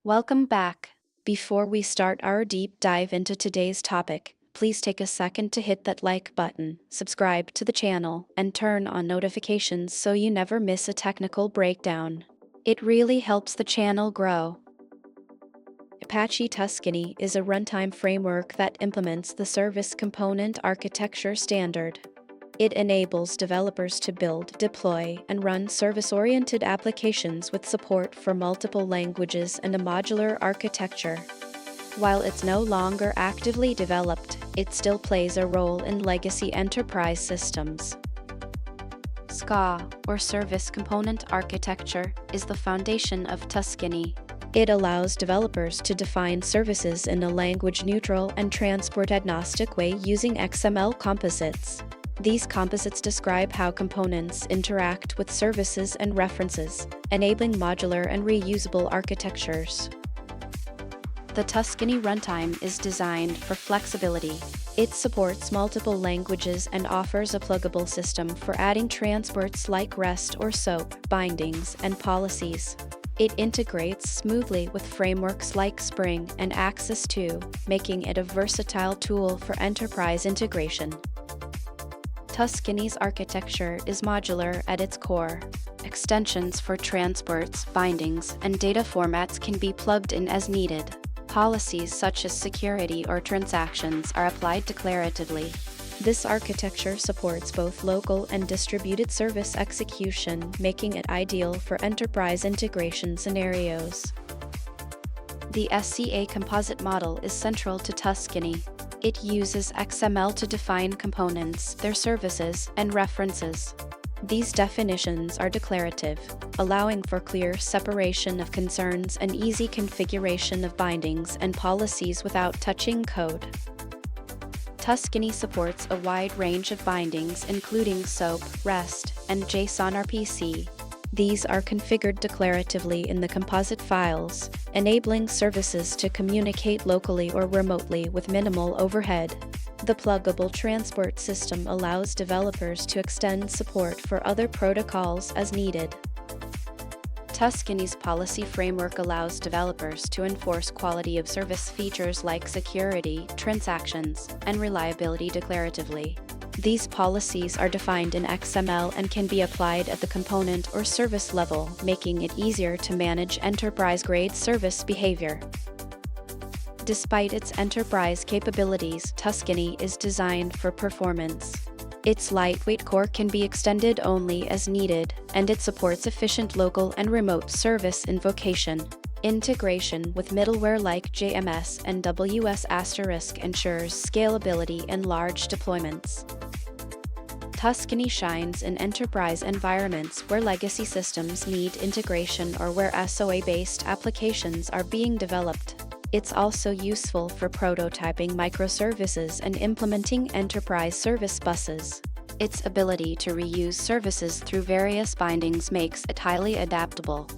Welcome back. Before we start our deep dive into today's topic, please take a second to hit that like button, subscribe to the channel, and turn on notifications so you never miss a technical breakdown. It really helps the channel grow. Apache Tuscany is a runtime framework that implements the Service Component Architecture standard. It enables developers to build, deploy, and run service-oriented applications with support for multiple languages and a modular architecture. While it's no longer actively developed, it still plays a role in legacy enterprise systems. SCA, or Service Component Architecture, is the foundation of Tuscany. It allows developers to define services in a language-neutral and transport-agnostic way using XML composites. These composites describe how components interact with services and references, enabling modular and reusable architectures. The Tuscany runtime is designed for flexibility. It supports multiple languages and offers a pluggable system for adding transports like REST or SOAP, bindings, and policies. It integrates smoothly with frameworks like Spring and Axis2, making it a versatile tool for enterprise integration. Tuscany's architecture is modular at its core. Extensions for transports, bindings, and data formats can be plugged in as needed. Policies such as security or transactions are applied declaratively. This architecture supports both local and distributed service execution, making it ideal for enterprise integration scenarios. The SCA Composite Model is central to Tuscany. It uses XML to define components, their services, and references. These definitions are declarative, allowing for clear separation of concerns and easy configuration of bindings and policies without touching code. Tuscany supports a wide range of bindings including SOAP, REST, and JSON RPC. These are configured declaratively in the composite files, enabling services to communicate locally or remotely with minimal overhead. The pluggable transport system allows developers to extend support for other protocols as needed. Tuscany's policy framework allows developers to enforce quality of service features like security, transactions, and reliability declaratively. These policies are defined in XML and can be applied at the component or service level, making it easier to manage enterprise-grade service behavior. Despite its enterprise capabilities, Tuscany is designed for performance. Its lightweight core can be extended only as needed, and it supports efficient local and remote service invocation. Integration with middleware like JMS and WS** ensures scalability in large deployments. Tuscany shines in enterprise environments where legacy systems need integration or where SCA-based applications are being developed. It's also useful for prototyping microservices and implementing enterprise service buses. Its ability to reuse services through various bindings makes it highly adaptable.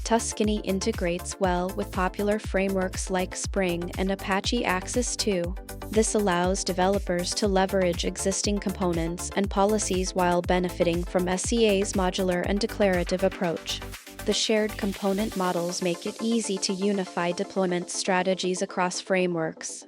Tuscany integrates well with popular frameworks like Spring and Apache Axis2. This allows developers to leverage existing components and policies while benefiting from SCA's modular and declarative approach. The shared component models make it easy to unify deployment strategies across frameworks.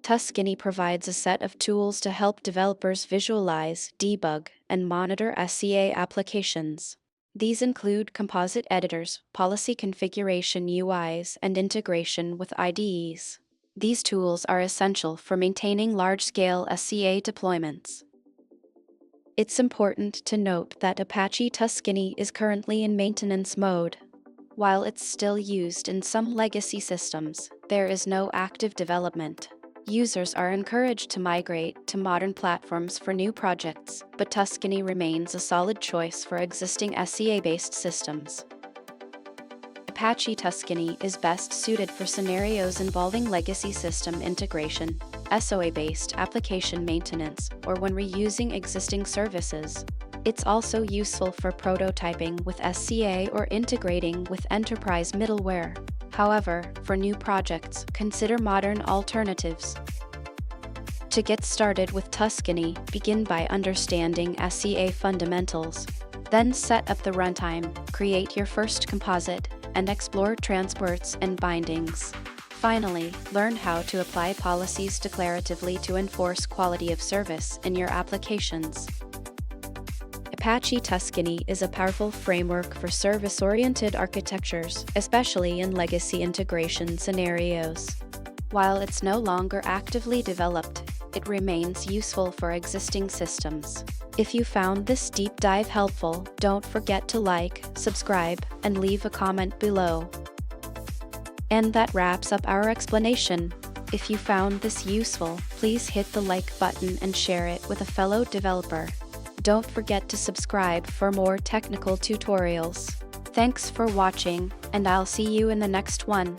Tuscany provides a set of tools to help developers visualize, debug, and monitor SCA applications. These include composite editors, policy configuration UIs, and integration with IDEs. These tools are essential for maintaining large-scale SCA deployments. It's important to note that Apache Tuscany is currently in maintenance mode. While it's still used in some legacy systems, there is no active development. Users are encouraged to migrate to modern platforms for new projects, but Tuscany remains a solid choice for existing SCA-based systems. Apache Tuscany is best suited for scenarios involving legacy system integration, SOA-based application maintenance, or when reusing existing services. It's also useful for prototyping with SCA or integrating with enterprise middleware. However, for new projects, consider modern alternatives. To get started with Tuscany, begin by understanding SCA fundamentals. Then set up the runtime, create your first composite, and explore transports and bindings. Finally, learn how to apply policies declaratively to enforce quality of service in your applications. Apache Tuscany is a powerful framework for service-oriented architectures, especially in legacy integration scenarios. While it's no longer actively developed, it remains useful for existing systems. If you found this deep dive helpful, don't forget to like, subscribe, and leave a comment below. And that wraps up our explanation. If you found this useful, please hit the like button and share it with a fellow developer. Don't forget to subscribe for more technical tutorials. Thanks for watching, and I'll see you in the next one.